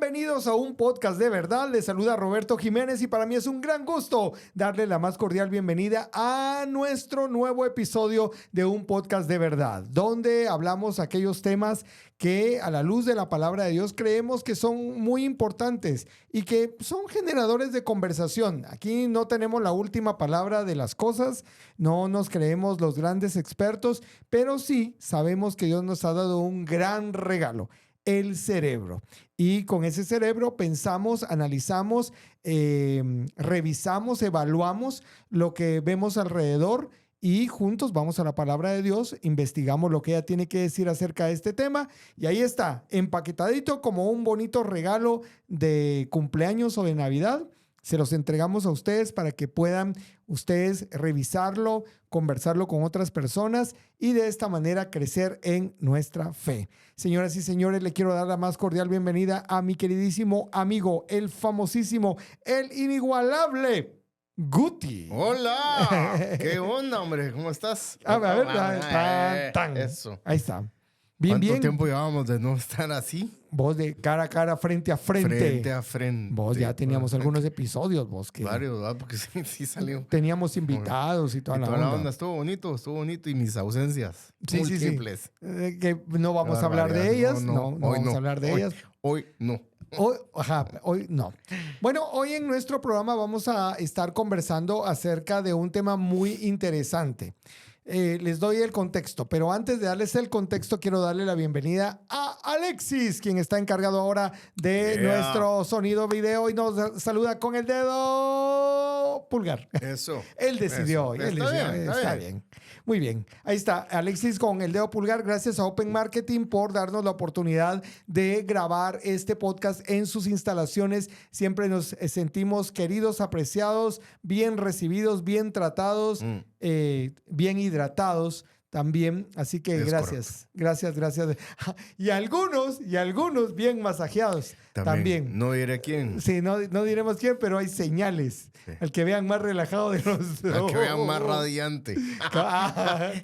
Bienvenidos a un podcast de verdad. Les saluda Roberto Jiménez y para mí es un gran gusto darle la más cordial bienvenida a nuestro nuevo episodio de un podcast de verdad, donde hablamos aquellos temas que a la luz de la palabra de Dios creemos que son muy importantes y que son generadores de conversación. Aquí no tenemos la última palabra de las cosas, no nos creemos los grandes expertos, pero sí sabemos que Dios nos ha dado un gran regalo: el cerebro. Y con ese cerebro pensamos, analizamos, revisamos, evaluamos lo que vemos alrededor y juntos vamos a la palabra de Dios, investigamos lo que ella tiene que decir acerca de este tema y ahí está, empaquetadito como un bonito regalo de cumpleaños o de Navidad. Se los entregamos a ustedes para que puedan ustedes revisarlo, conversarlo con otras personas y de esta manera crecer en nuestra fe. Señoras y señores, le quiero dar la más cordial bienvenida a mi queridísimo amigo, el famosísimo, el inigualable Guti. Hola, ¿qué onda, hombre? ¿Cómo estás? A ver, tan. Eso. Ahí está. Bien, ¿Cuánto bien. tiempo llevábamos de no estar así? Vos de cara a cara, frente a frente. Frente a frente. Vos ya teníamos algunos episodios, vos que varios, ¿verdad? Porque sí salió. teníamos invitados y toda Y la toda onda. la onda estuvo bonito y mis ausencias múltiples. Que no vamos a hablar de ellas. No vamos a hablar de ellas. Hoy no. Hoy no. Bueno, hoy en nuestro programa vamos a estar conversando acerca de un tema muy interesante. Les doy el contexto, pero antes de darles el contexto, quiero darle la bienvenida a Alexis, quien está encargado ahora de nuestro sonido video y nos saluda con el dedo pulgar. Eso. Él decidió. Eso. Él decidió. Está bien. Muy bien. Ahí está Alexis con el dedo pulgar. Gracias a Open Marketing por darnos la oportunidad de grabar este podcast en sus instalaciones. Siempre nos sentimos queridos, apreciados, bien recibidos, bien tratados, bien hidratados también, así que gracias. Y algunos bien masajeados también. No diré quién. Sí, no diremos quién, pero hay señales. Sí. Al que vean más relajado de los... Al que vean más radiante.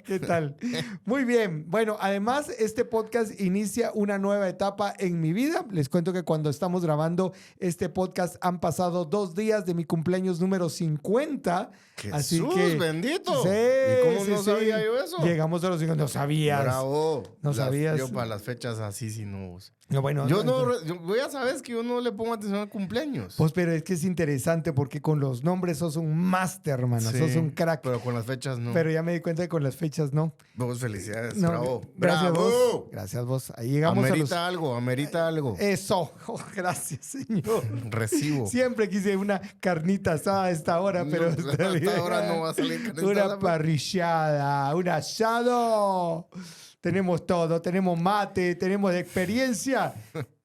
¿Qué tal? Muy bien. Bueno, además, este podcast inicia una nueva etapa en mi vida. Les cuento que cuando estamos grabando este podcast han pasado 2 días de mi cumpleaños número 50. ¡Jesús así que, bendito! Sí, ¿Y cómo no sabía yo eso? Llegamos a los 50. No sabías. Bravo. No sabías. Yo para las fechas así sí no. No, bueno, yo ya sabes que yo no le pongo atención al cumpleaños. Pues, pero es que es interesante porque con los nombres sos un máster, hermano. Sí, sos un crack. Pero con las fechas no. Pero ya me di cuenta que con las fechas no. Vos, felicidades. No, bravo. Gracias ¡Bravo! vos. Gracias vos. Ahí llegamos Amerita algo. Eso. Oh, gracias, señor. Recibo. Siempre quise una carnita asada a esta hora, pero hasta ahora no va a salir carnita una asada. Parrillada, un asado. Tenemos todo, tenemos mate, tenemos experiencia.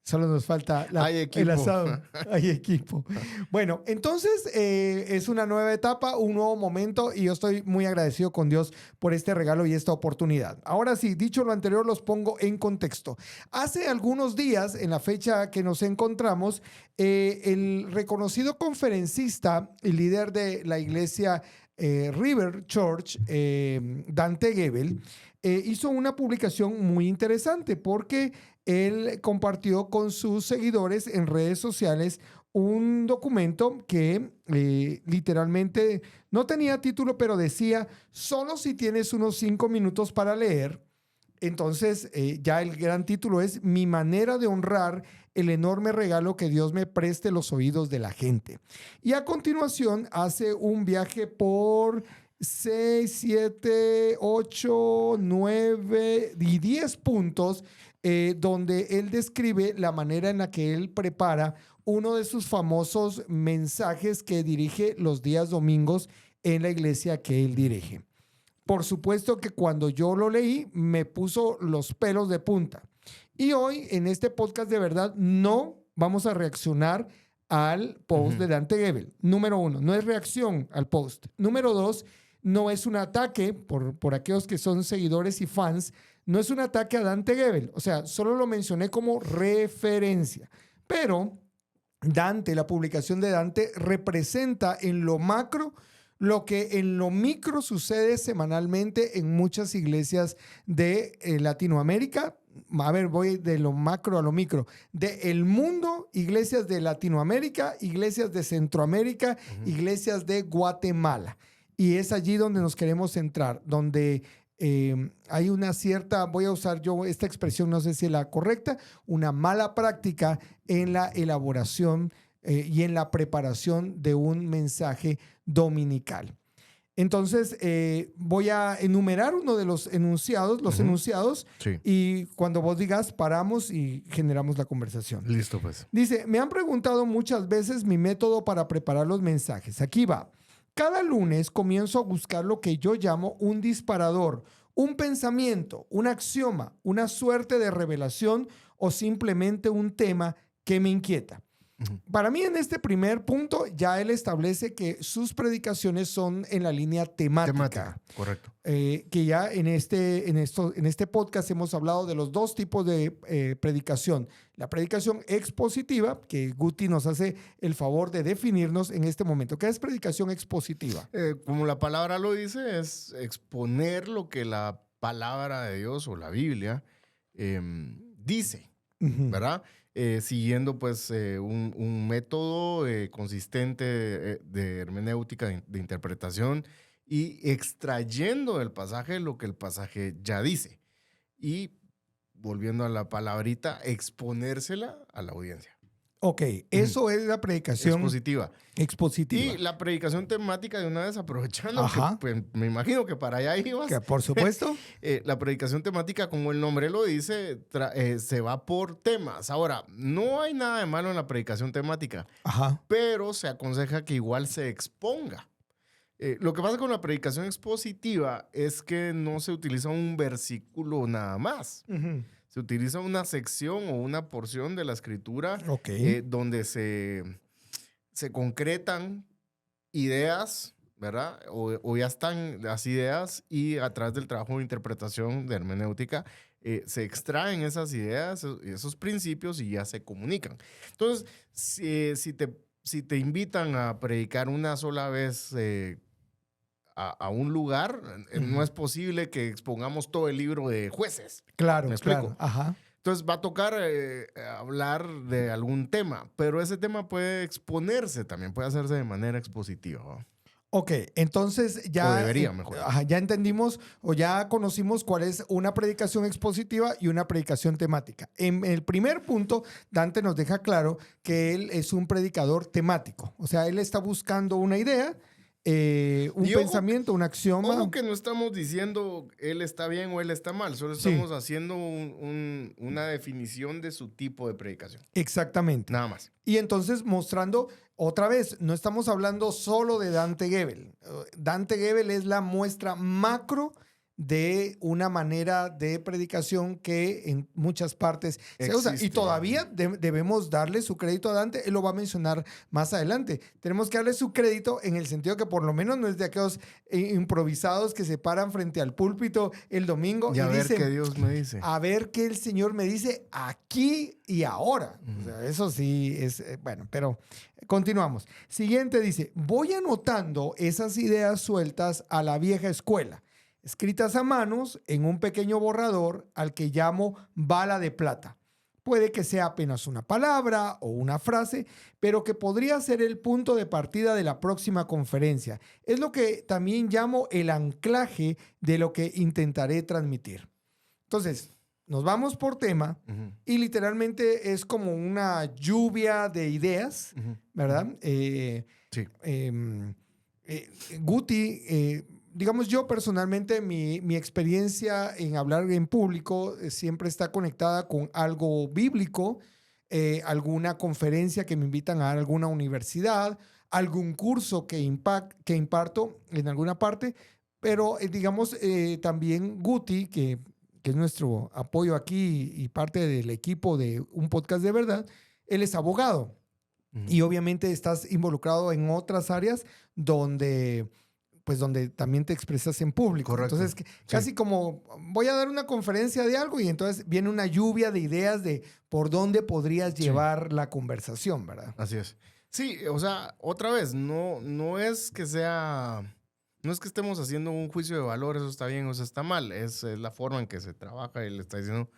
Solo nos falta el asado. Hay equipo. Bueno, entonces es una nueva etapa, un nuevo momento y yo estoy muy agradecido con Dios por este regalo y esta oportunidad. Ahora sí, dicho lo anterior, los pongo en contexto. Hace algunos días, en la fecha que nos encontramos, el reconocido conferencista y líder de la iglesia River Church, Dante Gebel, hizo una publicación muy interesante porque él compartió con sus seguidores en redes sociales un documento que literalmente no tenía título, pero decía: solo si tienes unos 5 minutos para leer. Entonces, ya el gran título es: mi manera de honrar el enorme regalo que Dios me preste los oídos de la gente. Y a continuación hace un viaje por 6, 7, 8, 9 y 10 puntos donde él describe la manera en la que él prepara uno de sus famosos mensajes que dirige los días domingos en la iglesia que él dirige. Por supuesto que cuando yo lo leí me puso los pelos de punta. Y hoy en este podcast de verdad no vamos a reaccionar al post de Dante Gebel. Número 1, no es reacción al post. Número 2, no es un ataque por aquellos que son seguidores y fans. No es un ataque a Dante Gebel. O sea, solo lo mencioné como referencia. Pero Dante, la publicación de Dante, representa en lo macro lo que en lo micro sucede semanalmente en muchas iglesias de Latinoamérica, a ver, voy de lo macro a lo micro, del mundo, iglesias de Latinoamérica, iglesias de Centroamérica, iglesias de Guatemala. Y es allí donde nos queremos centrar, donde hay una cierta, voy a usar yo esta expresión, no sé si es la correcta, una mala práctica en la elaboración y en la preparación de un mensaje dominical. Entonces, voy a enumerar uno de los enunciados, sí. Y cuando vos digas, paramos y generamos la conversación. Listo, pues. Dice, me han preguntado muchas veces mi método para preparar los mensajes. Aquí va. Cada lunes comienzo a buscar lo que yo llamo un disparador, un pensamiento, un axioma, una suerte de revelación o simplemente un tema que me inquieta. Para mí, en este primer punto, ya él establece que sus predicaciones son en la línea temática. Correcto. Que ya en este podcast hemos hablado de los dos tipos de predicación. La predicación expositiva, que Guti nos hace el favor de definirnos en este momento. ¿Qué es predicación expositiva? Como la palabra lo dice, es exponer lo que la palabra de Dios o la Biblia dice, ¿verdad? Siguiendo pues un método consistente de hermenéutica, de interpretación y extrayendo del pasaje lo que el pasaje ya dice y volviendo a la palabrita, exponérsela a la audiencia. Ok, eso es la predicación expositiva. Y la predicación temática, de una vez aprovechando, que, pues, me imagino que para allá ibas. Que por supuesto. La predicación temática, como el nombre lo dice, se va por temas. Ahora, no hay nada de malo en la predicación temática, pero se aconseja que igual se exponga. Lo que pasa con la predicación expositiva es que no se utiliza un versículo nada más. Se utiliza una sección o una porción de la escritura donde se concretan ideas, ¿verdad? O ya están las ideas y a través del trabajo de interpretación de hermenéutica se extraen esas ideas y esos principios y ya se comunican. Entonces, si te invitan a predicar una sola vez a un lugar, no es posible que expongamos todo el libro de Jueces. Claro, ¿Me explico? Claro. Entonces va a tocar hablar de algún tema, pero ese tema puede exponerse también, puede hacerse de manera expositiva, ¿no? Ok, entonces ya, o debería, mejor. Ya entendimos o ya conocimos cuál es una predicación expositiva y una predicación temática. En el primer punto, Dante nos deja claro que él es un predicador temático. O sea, él está buscando una idea, un pensamiento, un axioma. Ojo que no estamos diciendo él está bien o él está mal, solo estamos haciendo una definición de su tipo de predicación. Exactamente. Nada más. Y entonces mostrando, otra vez, no estamos hablando solo de Dante Gebel. Dante Gebel es la muestra macro de una manera de predicación que en muchas partes se usa. Y todavía debemos darle su crédito a Dante. Él lo va a mencionar más adelante. Tenemos que darle su crédito en el sentido que por lo menos no es de aquellos improvisados que se paran frente al púlpito el domingo y a ver dicen, qué Dios me dice. A ver qué el Señor me dice aquí y ahora. O sea, eso sí es, bueno, pero continuamos. Siguiente dice, voy anotando esas ideas sueltas a la vieja escuela, escritas a manos en un pequeño borrador al que llamo bala de plata. Puede que sea apenas una palabra o una frase, pero que podría ser el punto de partida de la próxima conferencia. Es lo que también llamo el anclaje de lo que intentaré transmitir. Entonces, nos vamos por tema y literalmente es como una lluvia de ideas, ¿verdad? Sí. Guti, digamos yo personalmente, mi experiencia en hablar en público siempre está conectada con algo bíblico, alguna conferencia que me invitan a dar alguna universidad, algún curso que imparto en alguna parte, pero digamos también Guti, que es nuestro apoyo aquí y parte del equipo de Un Podcast de Verdad, él es abogado. Y obviamente estás involucrado en otras áreas donde también te expresas en público. Correcto. Entonces, casi como voy a dar una conferencia de algo y entonces viene una lluvia de ideas de por dónde podrías llevar la conversación, ¿verdad? Así es. Sí, o sea, otra vez, no es que estemos haciendo un juicio de valor, eso está bien o eso está mal, es la forma en que se trabaja y le está diciendo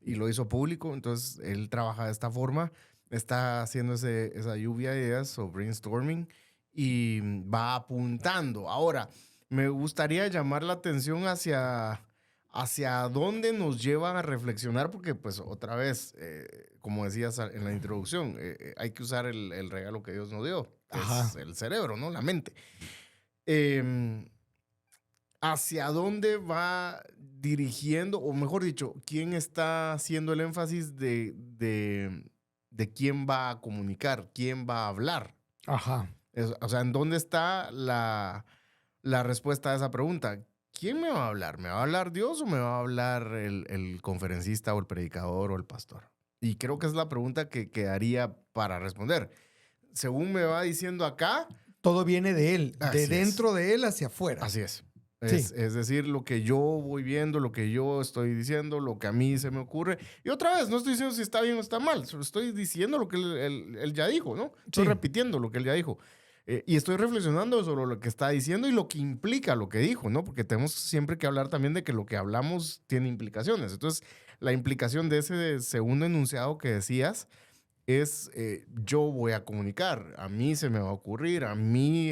y lo hizo público. Entonces, él trabaja de esta forma, está haciendo esa lluvia de ideas o brainstorming y va apuntando. Ahora, me gustaría llamar la atención hacia dónde nos llevan a reflexionar, porque pues otra vez, como decías en la introducción, hay que usar el regalo que Dios nos dio, que es el cerebro, ¿no? La mente. ¿Hacia dónde va dirigiendo, o mejor dicho, quién está haciendo el énfasis de quién va a comunicar, quién va a hablar? Ajá. O sea, ¿en dónde está la respuesta a esa pregunta? ¿Quién me va a hablar? ¿Me va a hablar Dios o me va a hablar el conferencista o el predicador o el pastor? Y creo que es la pregunta que quedaría para responder. Según me va diciendo acá... Todo viene de él, de dentro de él hacia afuera. Así es. Es decir, lo que yo voy viendo, lo que yo estoy diciendo, lo que a mí se me ocurre. Y otra vez, no estoy diciendo si está bien o está mal. Solo estoy diciendo lo que él ya dijo, ¿no? Estoy repitiendo lo que él ya dijo. Y estoy reflexionando sobre lo que está diciendo y lo que implica lo que dijo, ¿no? Porque tenemos siempre que hablar también de que lo que hablamos tiene implicaciones. Entonces, la implicación de ese segundo enunciado que decías es yo voy a comunicar, a mí se me va a ocurrir, a mí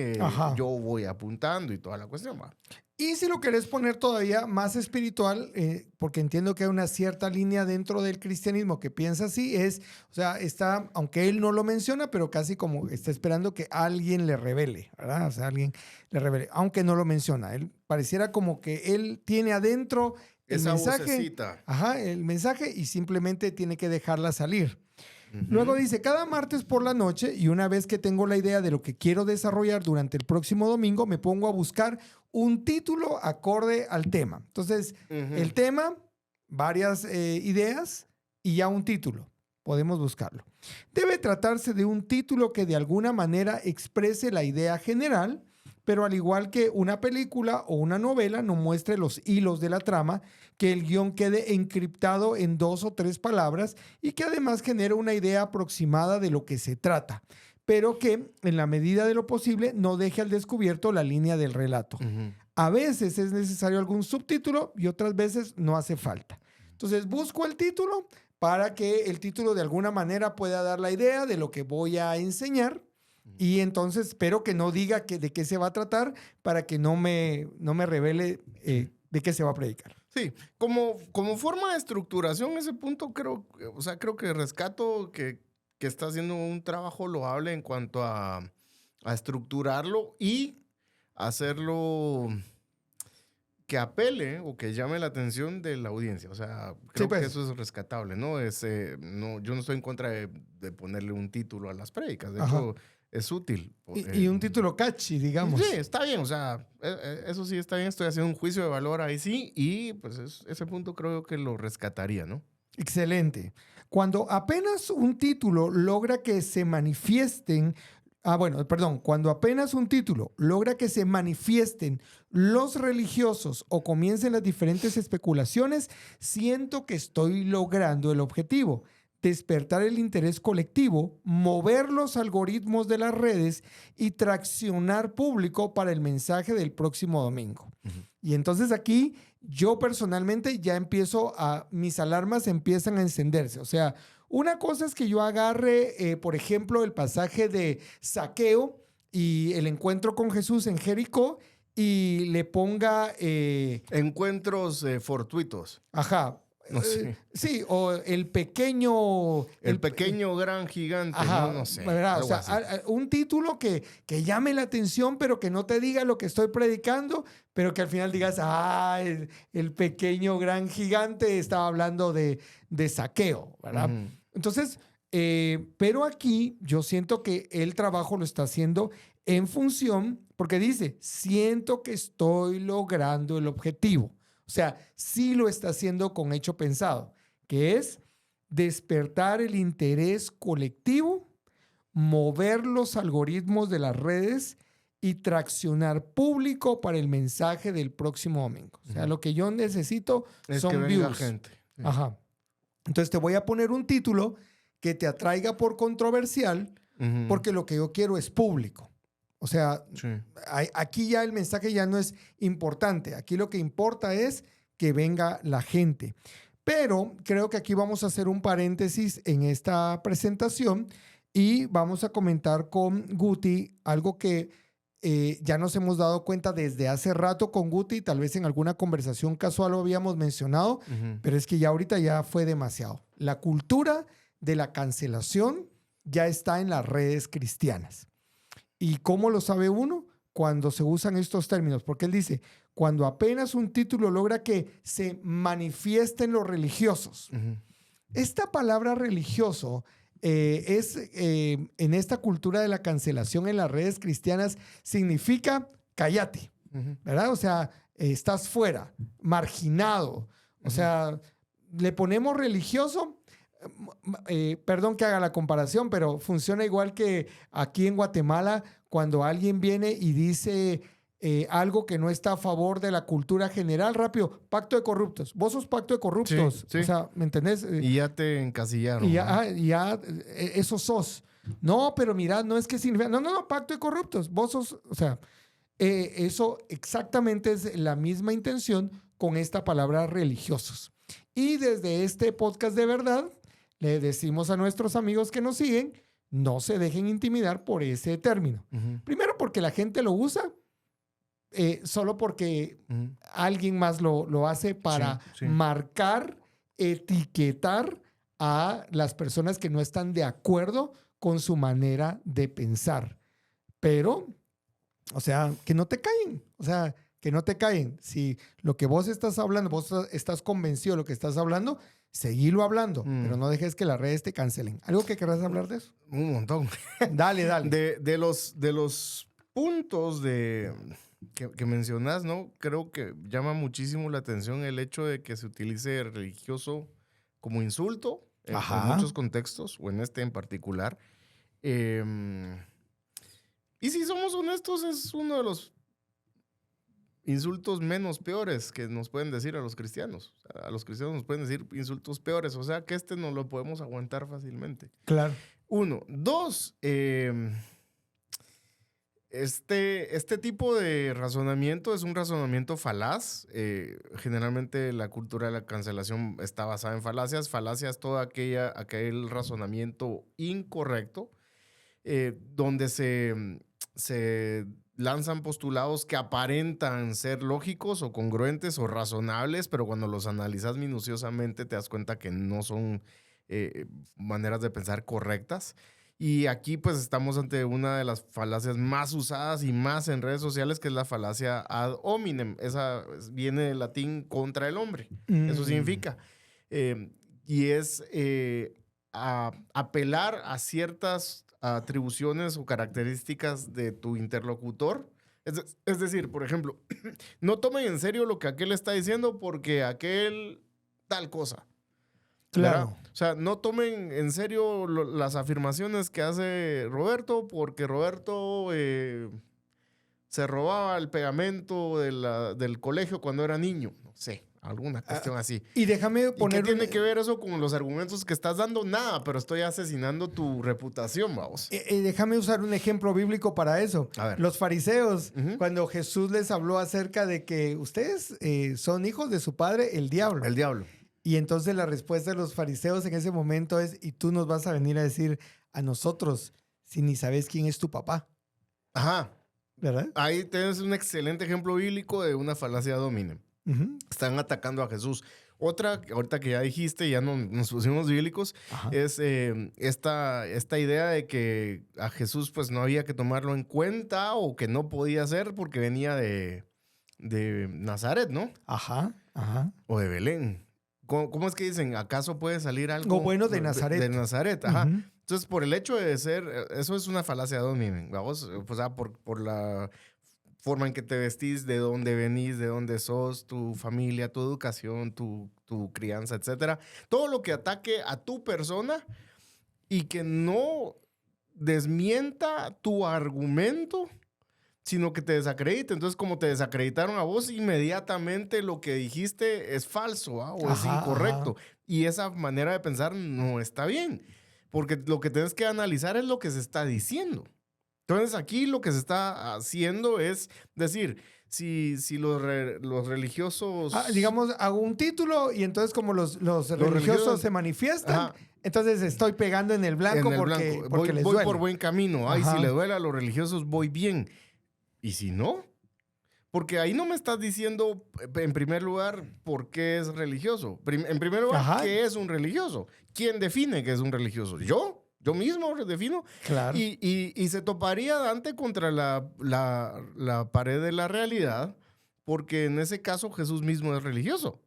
yo voy apuntando y toda la cuestión va. Y si lo querés poner todavía más espiritual, porque entiendo que hay una cierta línea dentro del cristianismo que piensa así, o sea, está, aunque él no lo menciona, pero casi como está esperando que alguien le revele, ¿verdad? O sea, alguien le revele, aunque no lo menciona. Él pareciera como que él tiene adentro el mensaje. Vocecita. El mensaje y simplemente tiene que dejarla salir. Luego dice, cada martes por la noche, y una vez que tengo la idea de lo que quiero desarrollar durante el próximo domingo, me pongo a buscar un título acorde al tema. Entonces, el tema, varias ideas y ya un título. Podemos buscarlo. Debe tratarse de un título que de alguna manera exprese la idea general, pero al igual que una película o una novela no muestre los hilos de la trama, que el guión quede encriptado en 2 o 3 palabras y que además genere una idea aproximada de lo que se trata, pero que en la medida de lo posible no deje al descubierto la línea del relato. A veces es necesario algún subtítulo y otras veces no hace falta. Entonces busco el título para que el título de alguna manera pueda dar la idea de lo que voy a enseñar. Y entonces espero que no diga de qué se va a tratar para que no me revele de qué se va a predicar. Sí, como forma de estructuración, ese punto creo que rescato que está haciendo un trabajo loable en cuanto a estructurarlo y hacerlo que apele o que llame la atención de la audiencia. O sea, creo que eso es rescatable, ¿no? Yo no estoy en contra de ponerle un título a las prédicas. De hecho, es útil. Y un título catchy, digamos. Sí, está bien. O sea, eso sí está bien. Estoy haciendo un juicio de valor ahí sí. Y pues ese punto creo que lo rescataría, ¿no? Excelente. Cuando apenas un título logra que se manifiesten... Cuando apenas un título logra que se manifiesten los religiosos o comiencen las diferentes especulaciones, siento que estoy logrando el objetivo. Despertar el interés colectivo, mover los algoritmos de las redes y traccionar público para el mensaje del próximo domingo. Y entonces aquí yo personalmente ya mis alarmas empiezan a encenderse. O sea, una cosa es que yo agarre, por ejemplo, el pasaje de Zaqueo y el encuentro con Jesús en Jericó y le ponga... encuentros fortuitos. Ajá. No sé. Sí, o el pequeño... El pequeño gran gigante, no sé. ¿Verdad? O sea, un título que llame la atención, pero que no te diga lo que estoy predicando, pero que al final digas, el pequeño gran gigante estaba hablando de Zaqueo, ¿verdad? Entonces, pero aquí yo siento que el trabajo lo está haciendo en función, porque dice, siento que estoy logrando el objetivo. O sea, sí lo está haciendo con hecho pensado, que es despertar el interés colectivo, mover los algoritmos de las redes y traccionar público para el mensaje del próximo domingo. O sea, lo que yo necesito son views. Gente. Sí. Ajá. Entonces te voy a poner un título que te atraiga por controversial, porque lo que yo quiero es público. O sea, aquí ya el mensaje ya no es importante. Aquí lo que importa es que venga la gente. Pero creo que aquí vamos a hacer un paréntesis en esta presentación y vamos a comentar con Guti algo que ya nos hemos dado cuenta desde hace rato con Guti, tal vez en alguna conversación casual lo habíamos mencionado, pero es que ya ahorita ya fue demasiado. La cultura de la cancelación ya está en las redes cristianas. ¿Y cómo lo sabe uno? Cuando se usan estos términos, porque él dice, cuando apenas un título logra que se manifiesten los religiosos. Esta palabra religioso es en esta cultura de la cancelación en las redes cristianas significa cállate, ¿verdad? O sea, estás fuera, marginado. O sea, le ponemos religioso. Perdón que haga la comparación, pero funciona igual que aquí en Guatemala cuando alguien viene y dice algo que no está a favor de la cultura general, rápido, pacto de corruptos. Vos sos pacto de corruptos. Sí. O sea, ¿me entendés? Y ya te encasillaron. Y ya eso sos. No, pero mira, no es que significa... No, pacto de corruptos. Vos sos... O sea, eso exactamente es la misma intención con esta palabra religiosos. Y desde este podcast de verdad, le decimos a nuestros amigos que nos siguen, no se dejen intimidar por ese término. Primero porque la gente lo usa solo porque alguien más lo hace para marcar, etiquetar a las personas que no están de acuerdo con su manera de pensar. Pero, o sea, que no te callen. O sea, que no te callen. Si lo que vos estás hablando, vos estás convencido de lo que estás hablando, seguilo hablando, pero no dejes que las redes te cancelen. ¿Algo que querrás hablar de eso? Un montón. Dale. De los puntos que mencionas, ¿no? Creo que llama muchísimo la atención el hecho de que se utilice religioso como insulto en muchos contextos, o en este en particular. Y si somos honestos, es uno de los insultos menos peores que nos pueden decir a los cristianos. O sea, a los cristianos nos pueden decir insultos peores. O sea, que no lo podemos aguantar fácilmente. Claro. 1. 2. Este tipo de razonamiento es un razonamiento falaz. Generalmente la cultura de la cancelación está basada en falacias. Falacia es todo aquel razonamiento incorrecto donde se lanzan postulados que aparentan ser lógicos o congruentes o razonables, pero cuando los analizas minuciosamente te das cuenta que no son maneras de pensar correctas. Y aquí pues estamos ante una de las falacias más usadas y más en redes sociales, que es la falacia ad hominem. Esa viene del latín contra el hombre. Eso significa. Y es apelar a ciertas atribuciones o características de tu interlocutor. Es decir, por ejemplo, no tomen en serio lo que aquel está diciendo porque aquel tal cosa. Claro. ¿Verdad? O sea, no tomen en serio las afirmaciones que hace Roberto porque Roberto se robaba el pegamento del colegio cuando era niño. No sé, alguna cuestión así. Y déjame poner... ¿Y qué tiene que ver eso con los argumentos que estás dando? Nada, pero estoy asesinando tu reputación, vamos. Déjame usar un ejemplo bíblico para eso. A ver. Los fariseos, cuando Jesús les habló acerca de que ustedes son hijos de su padre, el diablo. El diablo. Y entonces la respuesta de los fariseos en ese momento es, y tú nos vas a venir a decir a nosotros si ni sabes quién es tu papá. Ajá. ¿Verdad? Ahí tienes un excelente ejemplo bíblico de una falacia ad hominem. Están atacando a Jesús. Otra, ahorita que ya dijiste, ya no nos pusimos bíblicos, es esta idea de que a Jesús pues no había que tomarlo en cuenta o que no podía ser porque venía de Nazaret, ¿no? Ajá. O de Belén. ¿Cómo es que dicen? ¿Acaso puede salir algo bueno de Nazaret? De Nazaret, ajá. Entonces, por el hecho de ser, eso es una falacia ad hominem, vamos, o sea, por la forma en que te vestís, de dónde venís, de dónde sos, tu familia, tu educación, tu crianza, etcétera. Todo lo que ataque a tu persona y que no desmienta tu argumento, sino que te desacredite. Entonces, como te desacreditaron a vos, inmediatamente lo que dijiste es falso, o es incorrecto. Y esa manera de pensar no está bien, porque lo que tienes que analizar es lo que se está diciendo. Entonces, aquí lo que se está haciendo es decir, si los religiosos... digamos, hago un título y entonces como los religiosos se manifiestan, ajá, entonces estoy pegando en el blanco porque les duele. Voy por buen camino. Ay, si le duele a los religiosos, voy bien. ¿Y si no? Porque ahí no me estás diciendo, en primer lugar, por qué es religioso. En primer lugar, ajá, ¿qué es un religioso? ¿Quién define qué es un religioso? ¿Yo? Yo mismo lo defino. Claro. Y se toparía Dante contra la pared de la realidad, porque en ese caso Jesús mismo es religioso.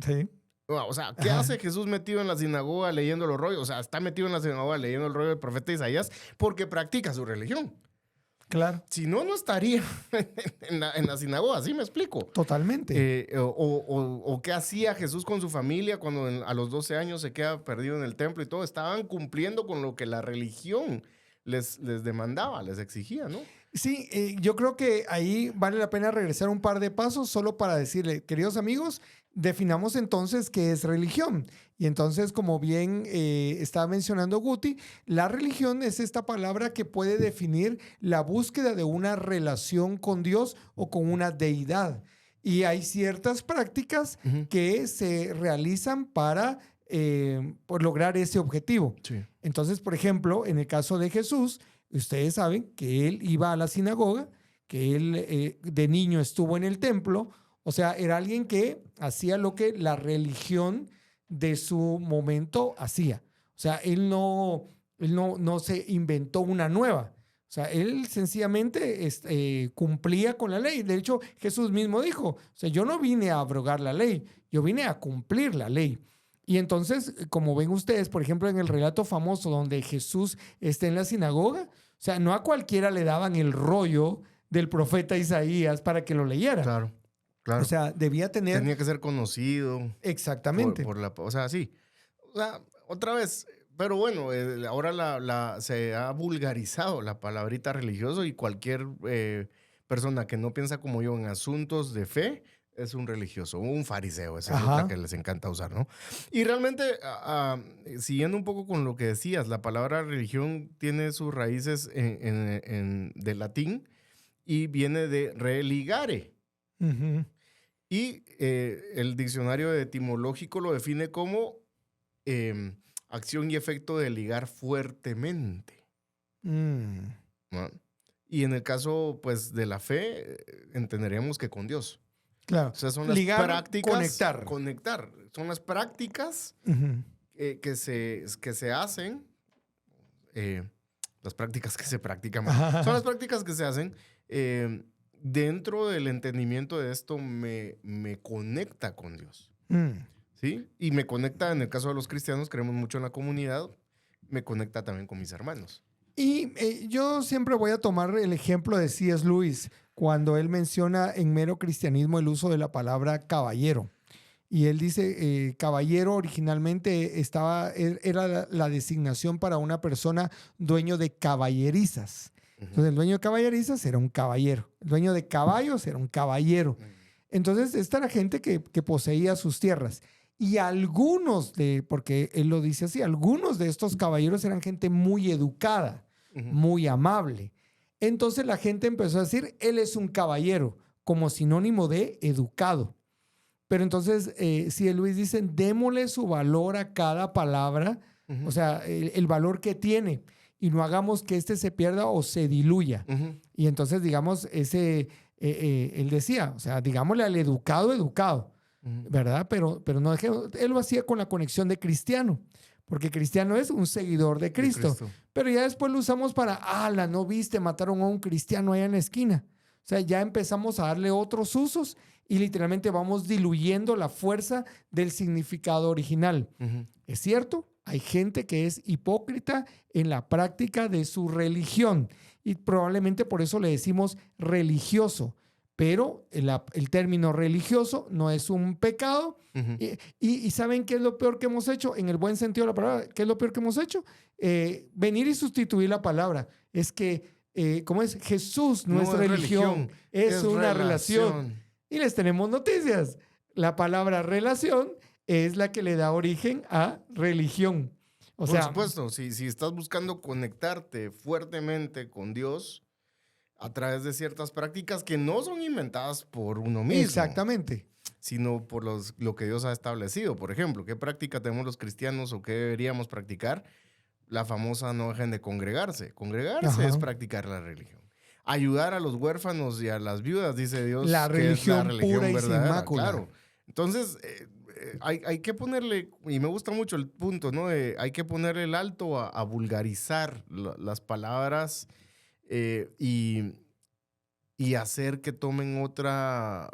Sí. O sea, ¿qué hace Jesús metido en la sinagoga leyendo los rollos? O sea, está metido en la sinagoga leyendo el rollo del profeta Isaías porque practica su religión. Claro. Si no, no estaría en la sinagoga, ¿sí me explico? Totalmente. O qué hacía Jesús con su familia cuando a los 12 años se queda perdido en el templo y todo. Estaban cumpliendo con lo que la religión les demandaba, les exigía, ¿no? Sí, yo creo que ahí vale la pena regresar un par de pasos solo para decirle, queridos amigos, definamos entonces qué es religión. Y entonces, como bien estaba mencionando Guti, la religión es esta palabra que puede definir la búsqueda de una relación con Dios o con una deidad. Y hay ciertas prácticas que se realizan para por lograr ese objetivo. Sí. Entonces, por ejemplo, en el caso de Jesús, ustedes saben que él iba a la sinagoga, que él de niño estuvo en el templo. O sea, era alguien que hacía lo que la religión de su momento hacía. O sea, él no se inventó una nueva. O sea, él sencillamente cumplía con la ley. De hecho, Jesús mismo dijo, o sea, yo no vine a abrogar la ley, yo vine a cumplir la ley. Y entonces, como ven ustedes, por ejemplo, en el relato famoso donde Jesús está en la sinagoga, o sea, no a cualquiera le daban el rollo del profeta Isaías para que lo leyera. Claro. Claro. O sea, tenía que ser conocido. Exactamente. O sea, sí. O sea, otra vez, pero bueno, ahora se ha vulgarizado la palabrita religioso y cualquier persona que no piensa como yo en asuntos de fe es un religioso, un fariseo, esa es otra que les encanta usar, ¿no? Y realmente, siguiendo un poco con lo que decías, la palabra religión tiene sus raíces del latín y viene de religare. Uh-huh. Y el diccionario etimológico lo define como acción y efecto de ligar fuertemente. ¿No? Y en el caso, pues, de la fe, entenderíamos que con Dios. Claro. O sea, son las ligar, prácticas. Conectar. Son las prácticas que se hacen. Las prácticas que se practican. Son las prácticas que se hacen. Dentro del entendimiento de esto me conecta con Dios. ¿Sí? Y me conecta, en el caso de los cristianos, creemos mucho en la comunidad, me conecta también con mis hermanos. Y yo siempre voy a tomar el ejemplo de C.S. Lewis cuando él menciona en Mero Cristianismo el uso de la palabra caballero. Y él dice, caballero originalmente era la designación para una persona dueño de caballerizas. Entonces, el dueño de caballerizas era un caballero. El dueño de caballos era un caballero. Entonces, esta era gente que poseía sus tierras. Y algunos porque él lo dice así, algunos de estos caballeros eran gente muy educada, muy amable. Entonces, la gente empezó a decir, él es un caballero, como sinónimo de educado. Pero entonces, si Luis dice, démosle su valor a cada palabra, o sea, el valor que tiene. Y no hagamos que se pierda o se diluya. Y entonces, digamos, él decía, o sea, digámosle al educado, ¿verdad? Pero no dejemos, él lo hacía con la conexión de cristiano, porque cristiano es un seguidor de Cristo. Pero ya después lo usamos para, ¿no viste? Mataron a un cristiano allá en la esquina. O sea, ya empezamos a darle otros usos y literalmente vamos diluyendo la fuerza del significado original. ¿Es cierto? Hay gente que es hipócrita en la práctica de su religión y probablemente por eso le decimos religioso, pero el término religioso no es un pecado. Y ¿saben qué es lo peor que hemos hecho? En el buen sentido de la palabra, ¿qué es lo peor que hemos hecho? Venir y sustituir la palabra. Es que, ¿cómo es? Jesús no es religión, es una relación. Y les tenemos noticias. La palabra relación es la que le da origen a religión. Por supuesto, si estás buscando conectarte fuertemente con Dios, a través de ciertas prácticas que no son inventadas por uno mismo. Exactamente. Sino por lo que Dios ha establecido. Por ejemplo, ¿qué práctica tenemos los cristianos o qué deberíamos practicar? La famosa no dejen de congregarse. Congregarse es practicar la religión. Ayudar a los huérfanos y a las viudas, dice Dios, la religión, que es la religión pura verdadera. Y sin mácula. Claro. Entonces, hay que ponerle, y me gusta mucho el punto, ¿no? Hay que ponerle el alto a vulgarizar las palabras y hacer que tomen otra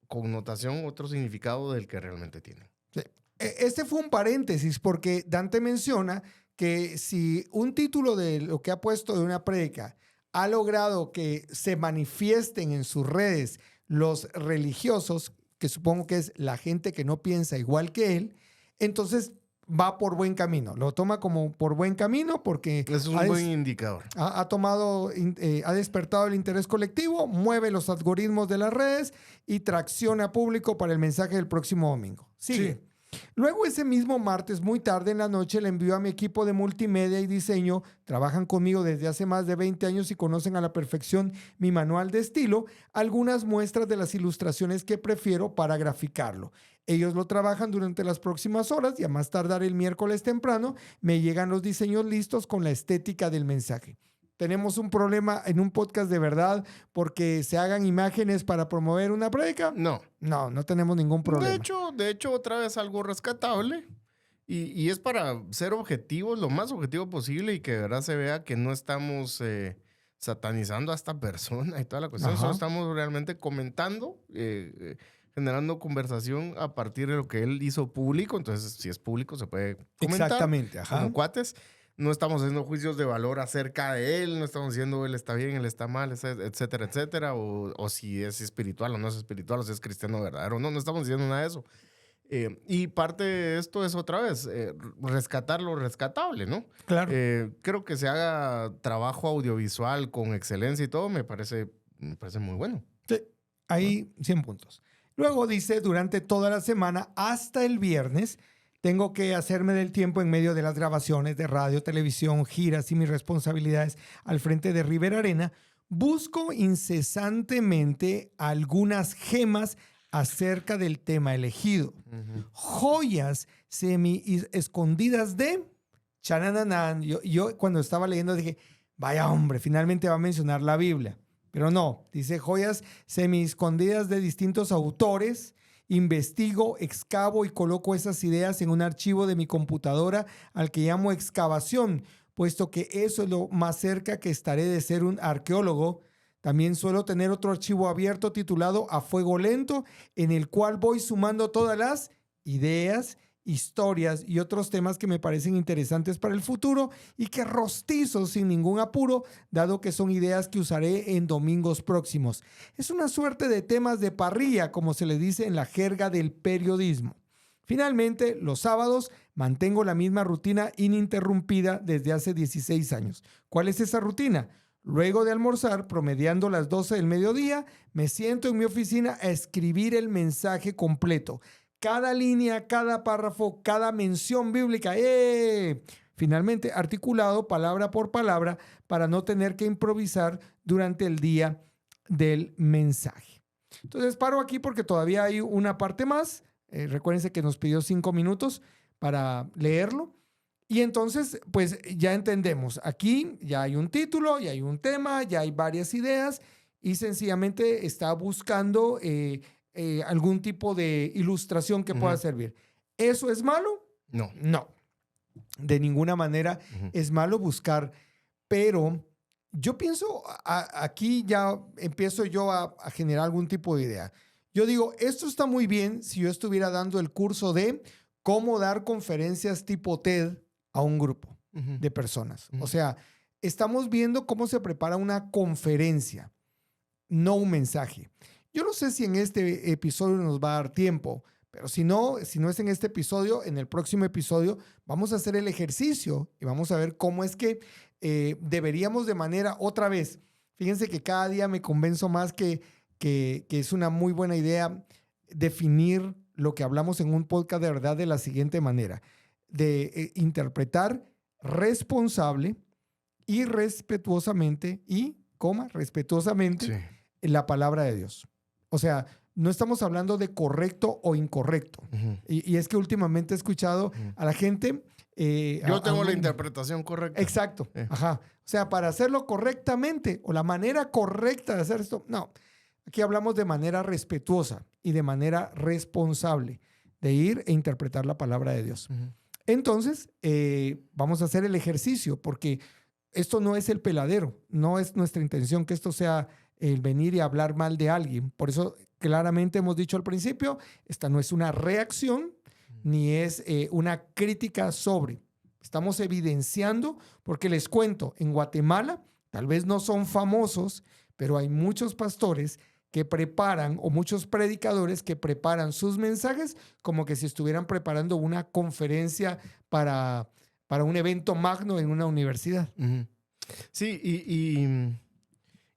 connotación, otro significado del que realmente tienen. Sí. Este fue un paréntesis porque Dante menciona que si un título de lo que ha puesto de una prédica ha logrado que se manifiesten en sus redes los religiosos, que supongo que es la gente que no piensa igual que él, entonces va por buen camino. Lo toma como por buen camino porque es un buen indicador. Ha despertado el interés colectivo, mueve los algoritmos de las redes y tracciona público para el mensaje del próximo domingo. Sigue. Sí. Luego ese mismo martes, muy tarde en la noche, le envió a mi equipo de multimedia y diseño. Trabajan conmigo desde hace más de 20 años y conocen a la perfección mi manual de estilo, algunas muestras de las ilustraciones que prefiero para graficarlo. Ellos lo trabajan durante las próximas horas y a más tardar el miércoles temprano me llegan los diseños listos con la estética del mensaje. ¿Tenemos un problema en un podcast de verdad porque se hagan imágenes para promover una prédica? No. No tenemos ningún problema. De hecho, otra vez algo rescatable y es para ser objetivos, lo más objetivo posible y que de verdad se vea que no estamos satanizando a esta persona y toda la cuestión. Solo estamos realmente comentando, generando conversación a partir de lo que él hizo público. Entonces, si es público, se puede comentar. Exactamente, como cuates. No estamos haciendo juicios de valor acerca de él, no estamos diciendo él está bien, él está mal, etcétera, etcétera, o si es espiritual o no es espiritual, o si es cristiano verdadero. No estamos diciendo nada de eso. Y parte de esto es otra vez, rescatar lo rescatable, ¿no? Claro. Creo que se haga trabajo audiovisual con excelencia y todo, me parece muy bueno. Sí, ahí 100 puntos. Luego dice, durante toda la semana, hasta el viernes, tengo que hacerme del tiempo en medio de las grabaciones de radio, televisión, giras y mis responsabilidades al frente de Rivera Arena. Busco incesantemente algunas gemas acerca del tema elegido. Joyas semi escondidas de chananán. Yo cuando estaba leyendo dije, vaya hombre, finalmente va a mencionar la Biblia. Pero no, dice joyas semi escondidas de distintos autores. Investigo, excavo y coloco esas ideas en un archivo de mi computadora al que llamo excavación, puesto que eso es lo más cerca que estaré de ser un arqueólogo. También suelo tener otro archivo abierto titulado A Fuego Lento, en el cual voy sumando todas las ideas, historias y otros temas que me parecen interesantes para el futuro y que rostizo sin ningún apuro, dado que son ideas que usaré en domingos próximos. Es una suerte de temas de parrilla, como se le dice en la jerga del periodismo. Finalmente, los sábados mantengo la misma rutina ininterrumpida desde hace 16 años. ¿Cuál es esa rutina? Luego de almorzar, promediando las 12 del mediodía, me siento en mi oficina a escribir el mensaje completo. Cada línea, cada párrafo, cada mención bíblica, finalmente articulado palabra por palabra para no tener que improvisar durante el día del mensaje. Entonces paro aquí porque todavía hay una parte más. Recuérdense que nos pidió 5 minutos para leerlo. Y entonces, pues ya entendemos. Aquí ya hay un título, ya hay un tema, ya hay varias ideas y sencillamente está buscando algún tipo de ilustración que pueda servir. ¿Eso es malo? No. No. De ninguna manera es malo buscar, pero yo pienso, aquí ya empiezo yo a generar algún tipo de idea. Yo digo, esto está muy bien si yo estuviera dando el curso de cómo dar conferencias tipo TED a un grupo de personas. O sea, estamos viendo cómo se prepara una conferencia, no un mensaje. Yo no sé si en este episodio nos va a dar tiempo, pero si no es en este episodio, en el próximo episodio vamos a hacer el ejercicio y vamos a ver cómo es que deberíamos de manera, otra vez, fíjense que cada día me convenzo más que es una muy buena idea definir lo que hablamos en un podcast de verdad de la siguiente manera, de interpretar responsable y respetuosamente y respetuosamente, la palabra de Dios. O sea, no estamos hablando de correcto o incorrecto. Y es que últimamente he escuchado a la gente... Yo tengo la interpretación correcta. Exacto. Ajá. O sea, para hacerlo correctamente o la manera correcta de hacer esto, no. Aquí hablamos de manera respetuosa y de manera responsable de ir e interpretar la palabra de Dios. Entonces, vamos a hacer el ejercicio porque esto no es el peladero. No es nuestra intención que esto sea el venir y hablar mal de alguien. Por eso claramente hemos dicho al principio, esta no es una reacción ni es una crítica sobre. Estamos evidenciando, porque les cuento, en Guatemala, tal vez no son famosos, pero hay muchos pastores que preparan, o muchos predicadores que preparan sus mensajes como que si estuvieran preparando una conferencia para un evento magno en una universidad. Sí,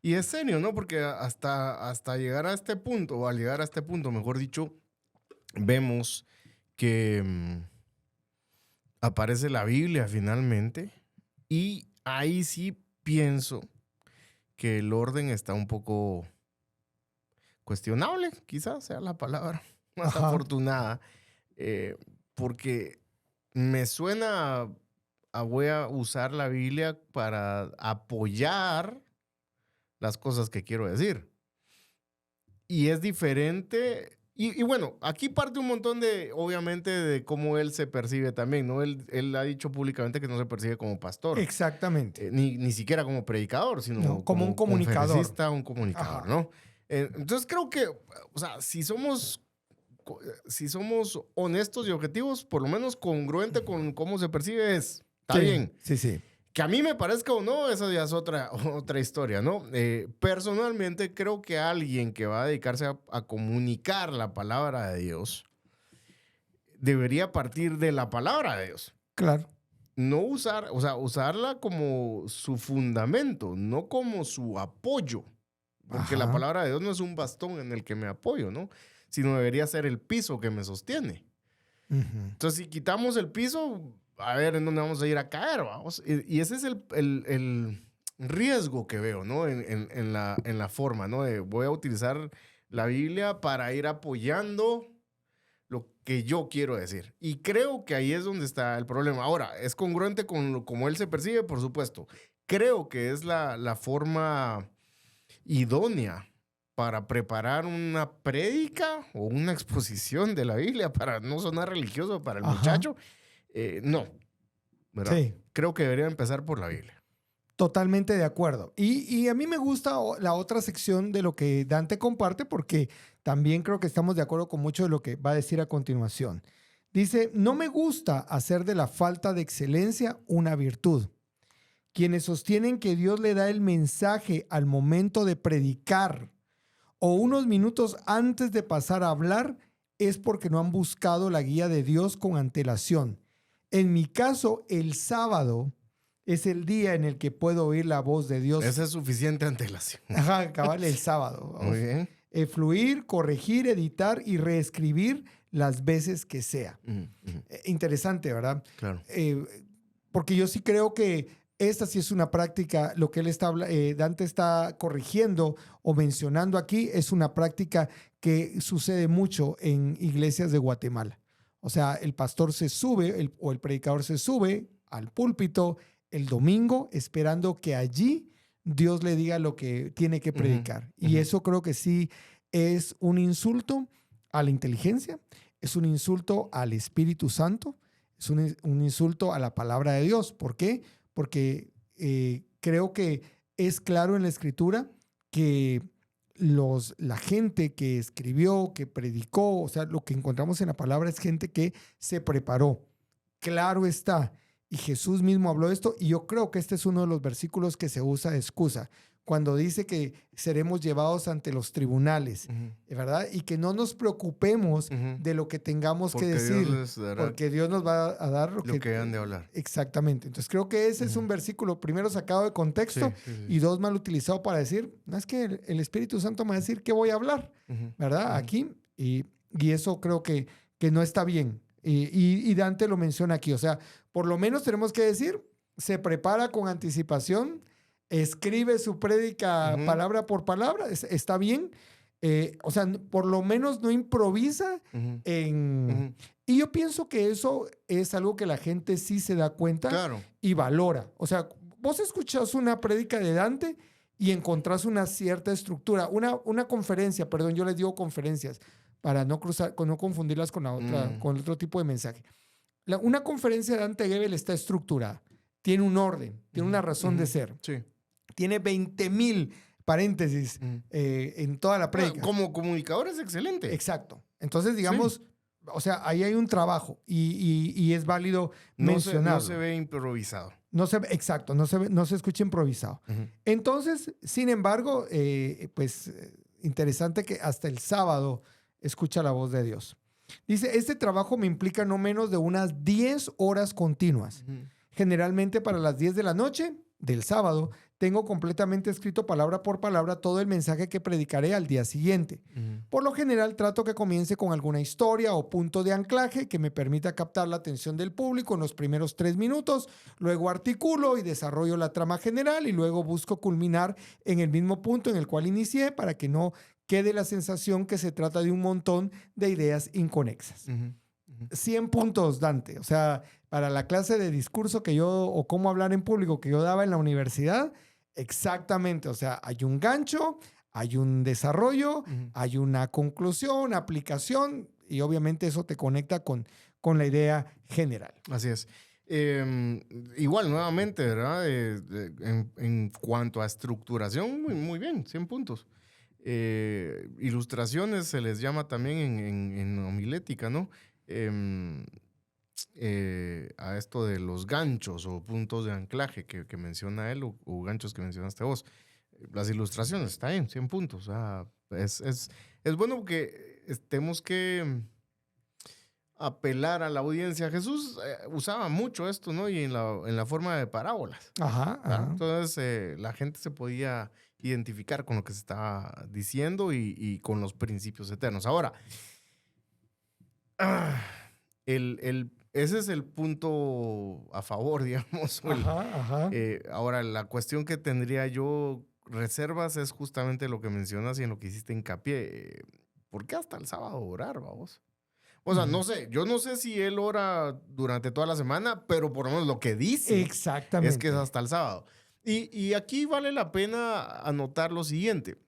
y es serio, ¿no? Porque hasta llegar a este punto, o al llegar a este punto, mejor dicho, vemos que aparece la Biblia finalmente, y ahí sí pienso que el orden está un poco cuestionable, quizás sea la palabra más afortunada, porque me suena voy a usar la Biblia para apoyar las cosas que quiero decir. Y es diferente. Y bueno, aquí parte un montón obviamente, de cómo él se percibe también, ¿no? Él ha dicho públicamente que no se percibe como pastor. Exactamente. Ni siquiera como predicador, sino como un comunicador. Conferencista, un comunicador, ¿no? Entonces creo que, o sea, si somos honestos y objetivos, por lo menos congruente con cómo se percibe está bien. Sí. Que a mí me parezca o no, esa ya es otra historia, ¿no? Personalmente creo que alguien que va a dedicarse a comunicar la palabra de Dios debería partir de la palabra de Dios. Claro. No usarla como su fundamento, no como su apoyo. Porque la palabra de Dios no es un bastón en el que me apoyo, ¿no? Sino debería ser el piso que me sostiene. Entonces, si quitamos el piso, a ver en dónde vamos a ir a caer, vamos. Y ese es el riesgo que veo, ¿no? En la forma, ¿no? Voy a utilizar la Biblia para ir apoyando lo que yo quiero decir. Y creo que ahí es donde está el problema. Ahora, ¿es congruente con cómo él se percibe? Por supuesto. Creo que es la forma idónea para preparar una prédica o una exposición de la Biblia, para no sonar religioso para el muchacho. No, ¿verdad? Sí. Creo que debería empezar por la Biblia. Totalmente de acuerdo. Y a mí me gusta la otra sección de lo que Dante comparte, porque también creo que estamos de acuerdo con mucho de lo que va a decir a continuación. Dice, no me gusta hacer de la falta de excelencia una virtud. Quienes sostienen que Dios le da el mensaje al momento de predicar o unos minutos antes de pasar a hablar es porque no han buscado la guía de Dios con antelación. En mi caso, el sábado es el día en el que puedo oír la voz de Dios. Esa es suficiente antelación. Ajá, cabal, el sábado. Muy bien. Fluir, corregir, editar y reescribir las veces que sea. Interesante, ¿verdad? Claro. Porque yo sí creo que esta sí es una práctica, lo que Dante está corrigiendo o mencionando aquí es una práctica que sucede mucho en iglesias de Guatemala. O sea, el pastor se sube o el predicador se sube al púlpito el domingo esperando que allí Dios le diga lo que tiene que predicar. Y eso creo que sí es un insulto a la inteligencia, es un insulto al Espíritu Santo, es un insulto a la palabra de Dios. ¿Por qué? Porque creo que es claro en la Escritura que la gente que escribió, que predicó, o sea, lo que encontramos en la palabra es gente que se preparó. Claro está. Y Jesús mismo habló de esto, y yo creo que este es uno de los versículos que se usa de excusa, cuando dice que seremos llevados ante los tribunales, ¿verdad? Y que no nos preocupemos de lo que tengamos que decir, porque Dios nos va a dar lo que han de hablar. Exactamente. Entonces creo que ese es un versículo, primero sacado de contexto, y dos, mal utilizado para decir, no es que el Espíritu Santo me va a decir qué voy a hablar, ¿verdad? Aquí, y eso creo que no está bien. Y Dante lo menciona aquí, o sea, por lo menos tenemos que decir, se prepara con anticipación escribe su prédica palabra por palabra, está bien. O sea, por lo menos no improvisa Y yo pienso que eso es algo que la gente sí se da cuenta y valora. O sea, vos escuchás una prédica de Dante y encontrás una cierta estructura. Una conferencia, perdón, yo les digo conferencias para no confundirlas con la otra, con el otro tipo de mensaje. Una conferencia de Dante Gebel está estructurada. Tiene un orden, tiene una razón de ser. Sí. Tiene 20,000 paréntesis en toda la prédica. Como comunicador es excelente. Exacto. Entonces, digamos, o sea, ahí hay un trabajo y es válido mencionarlo. No se ve improvisado. Exacto, no se escucha improvisado. Entonces, sin embargo, pues interesante que hasta el sábado escucha la voz de Dios. Dice, este trabajo me implica no menos de unas 10 horas continuas. Generalmente para las 10 de la noche del sábado, tengo completamente escrito palabra por palabra todo el mensaje que predicaré al día siguiente. Por lo general, trato que comience con alguna historia o punto de anclaje que me permita captar la atención del público en los primeros 3 minutos, luego articulo y desarrollo la trama general y luego busco culminar en el mismo punto en el cual inicié para que no quede la sensación que se trata de un montón de ideas inconexas. 100 puntos, Dante. O sea, para la clase de discurso o cómo hablar en público que yo daba en la universidad, exactamente. O sea, hay un gancho, hay un desarrollo, hay una conclusión, aplicación, y obviamente eso te conecta con la idea general. Así es. Igual, nuevamente, ¿verdad? En cuanto a estructuración, muy bien, 100 puntos. Ilustraciones se les llama también en homilética, ¿no? A esto de los ganchos o puntos de anclaje que menciona él o ganchos que mencionaste vos. Las ilustraciones, está bien, 100 puntos. O sea, es bueno porque tenemos que apelar a la audiencia. Jesús usaba mucho esto, ¿no? Y en la forma de parábolas. Ajá. Entonces la gente se podía identificar con lo que se estaba diciendo y con los principios eternos. Ahora, ese es el punto a favor, digamos. Ahora, la cuestión que tendría yo reservas es justamente lo que mencionas y en lo que hiciste hincapié. ¿Por qué hasta el sábado orar, vamos? O sea, no sé, yo no sé si él ora durante toda la semana, pero por lo menos lo que dice es que es hasta el sábado. Y aquí vale la pena anotar lo siguiente.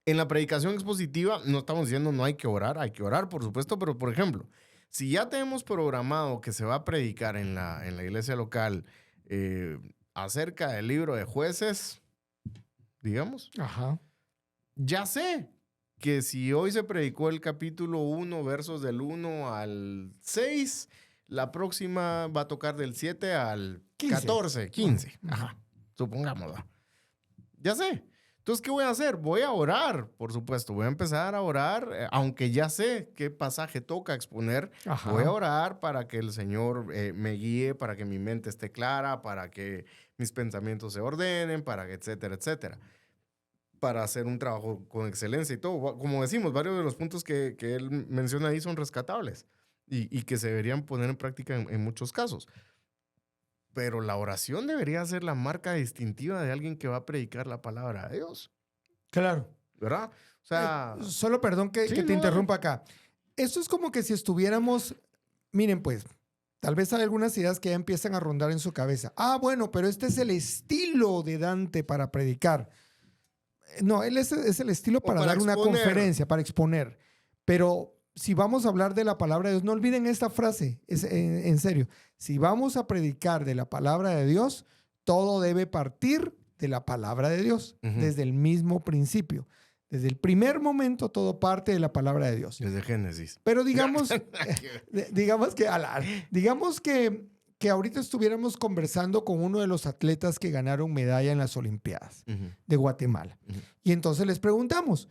En la predicación expositiva no estamos diciendo no hay que orar, por supuesto, pero por ejemplo, si ya tenemos programado que se va a predicar en la iglesia local acerca del libro de Jueces, digamos, ya sé que si hoy se predicó el capítulo 1, versos del 1 al 6, la próxima va a tocar del 7 al 14, 15. Supongamos. Ya sé. Entonces, ¿qué voy a hacer? Voy a orar, por supuesto. Voy a empezar a orar, aunque ya sé qué pasaje toca exponer. Voy a orar para que el Señor me guíe, para que mi mente esté clara, para que mis pensamientos se ordenen, para que etcétera, etcétera. Para hacer un trabajo con excelencia y todo. Como decimos, varios de los puntos que él menciona ahí son rescatables y que se deberían poner en práctica en muchos casos. Pero la oración debería ser la marca distintiva de alguien que va a predicar la palabra de Dios. Claro. ¿Verdad? O sea... solo perdón que te interrumpa acá. Esto es como que si estuviéramos... Miren, pues, tal vez hay algunas ideas que ya empiezan a rondar en su cabeza. Bueno, pero este es el estilo de Dante para predicar. No, él es el estilo para dar exponer. Una conferencia, para exponer. Pero si vamos a hablar de la palabra de Dios, no olviden esta frase, en serio. Si vamos a predicar de la palabra de Dios, todo debe partir de la palabra de Dios, desde el mismo principio. Desde el primer momento todo parte de la palabra de Dios. Desde Génesis. Pero digamos que ahorita estuviéramos conversando con uno de los atletas que ganaron medalla en las Olimpiadas de Guatemala. Y entonces les preguntamos,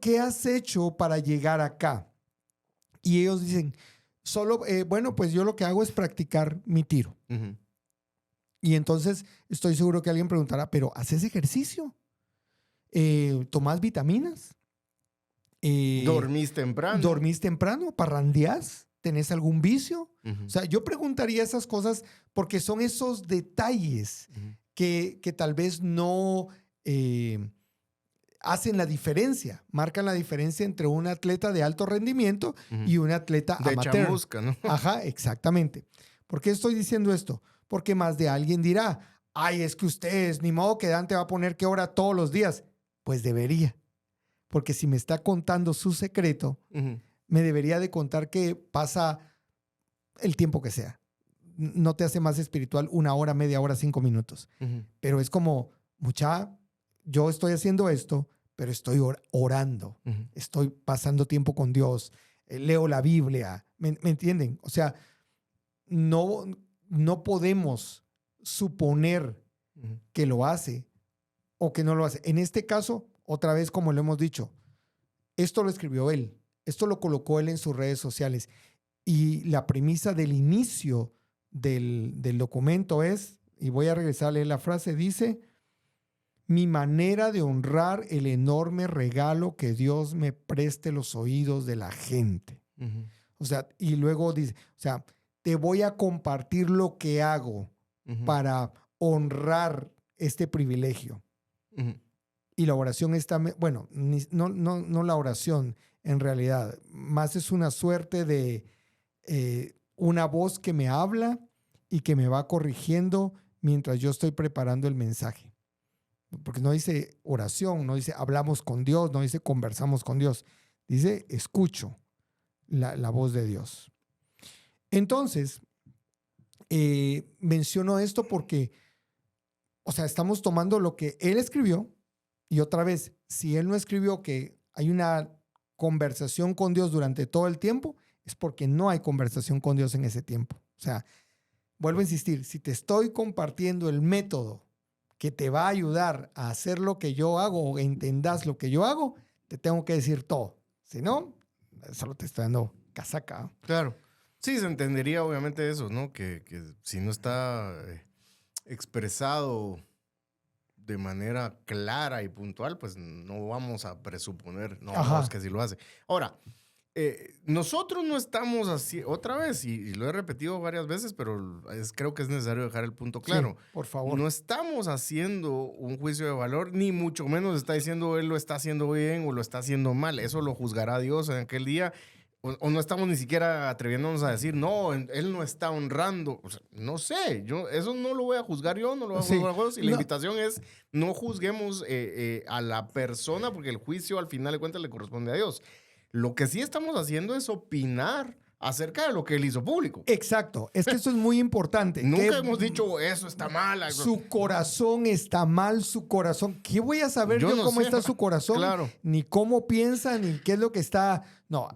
¿qué has hecho para llegar acá? Y ellos dicen, bueno, pues yo lo que hago es practicar mi tiro. Y entonces estoy seguro que alguien preguntará, ¿pero haces ejercicio? ¿Tomás vitaminas? ¿Dormís temprano? ¿Dormís temprano? ¿Parrandeás? ¿Tenés algún vicio? O sea, yo preguntaría esas cosas porque son esos detalles que tal vez no hacen la diferencia, marcan la diferencia entre un atleta de alto rendimiento y un atleta de amateur. Chamusca, ¿no? Ajá, exactamente. ¿Por qué estoy diciendo esto? Porque más de alguien dirá, ay, es que ustedes, ni modo que Dante va a poner que ora todos los días. Pues debería. Porque si me está contando su secreto, me debería de contar que pasa el tiempo que sea. No te hace más espiritual 1 hora, media hora, 5 minutos. Pero es como, yo estoy haciendo esto, pero estoy orando. Estoy pasando tiempo con Dios. Leo la Biblia. ¿Me entienden? O sea, no podemos suponer que lo hace o que no lo hace. En este caso, otra vez, como lo hemos dicho, esto lo escribió él. Esto lo colocó él en sus redes sociales. Y la premisa del inicio del documento es, y voy a regresar a leer la frase, dice, mi manera de honrar el enorme regalo que Dios me preste los oídos de la gente. O sea, y luego dice, o sea, te voy a compartir lo que hago para honrar este privilegio. Y la oración está, bueno, no la oración en realidad, más es una suerte de una voz que me habla y que me va corrigiendo mientras yo estoy preparando el mensaje. Porque no dice oración, no dice hablamos con Dios, no dice conversamos con Dios. Dice escucho la voz de Dios. Entonces, menciono esto porque, o sea, estamos tomando lo que él escribió y otra vez, si él no escribió que hay una conversación con Dios durante todo el tiempo, es porque no hay conversación con Dios en ese tiempo. O sea, vuelvo a insistir, si te estoy compartiendo el método que te va a ayudar a hacer lo que yo hago o entendas lo que yo hago, te tengo que decir todo. Si no, solo te estoy dando casaca. Claro. Sí, se entendería obviamente eso, ¿no? Que si no está expresado de manera clara y puntual, pues no vamos a presuponer, no, es que sí lo hace. Ahora, nosotros no estamos así, otra vez, y lo he repetido varias veces, pero creo que es necesario dejar el punto claro. Sí, por favor. No estamos haciendo un juicio de valor, ni mucho menos está diciendo él lo está haciendo bien o lo está haciendo mal. Eso lo juzgará Dios en aquel día. O no estamos ni siquiera atreviéndonos a decir, no, él no está honrando. O sea, no sé, eso no lo voy a juzgar yo, no lo voy a juzgar vos. Y la invitación es, no juzguemos a la persona, porque el juicio al final de cuentas le corresponde a Dios. Lo que sí estamos haciendo es opinar acerca de lo que él hizo público. Exacto, es que eso es muy importante. Nunca hemos dicho, eso está mal. Su corazón está mal, su corazón. ¿Qué voy a saber yo cómo está su corazón? Claro. Ni cómo piensa, ni qué es lo que está... No,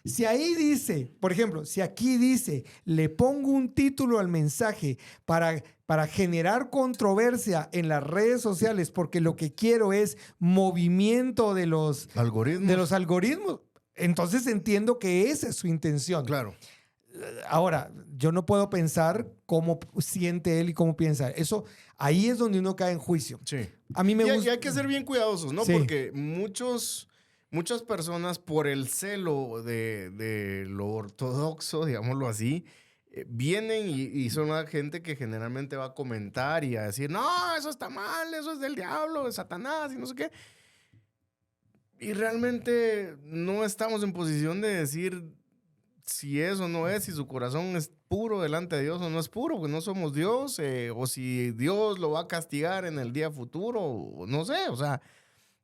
si ahí dice, por ejemplo, si aquí dice, le pongo un título al mensaje para generar controversia en las redes sociales, porque lo que quiero es movimiento de los algoritmos. Entonces entiendo que esa es su intención. Claro. Ahora, yo no puedo pensar cómo siente él y cómo piensa. Eso, ahí es donde uno cae en juicio. Sí. A mí me gusta. Y hay que ser bien cuidadosos, ¿no? Sí. Porque muchas personas, por el celo de lo ortodoxo, digámoslo así, vienen y son la gente que generalmente va a comentar y a decir, no, eso está mal, eso es del diablo, de Satanás y no sé qué. Y realmente no estamos en posición de decir si es o no es, si su corazón es puro delante de Dios o no es puro, porque no somos Dios, o si Dios lo va a castigar en el día futuro, o no sé, o sea,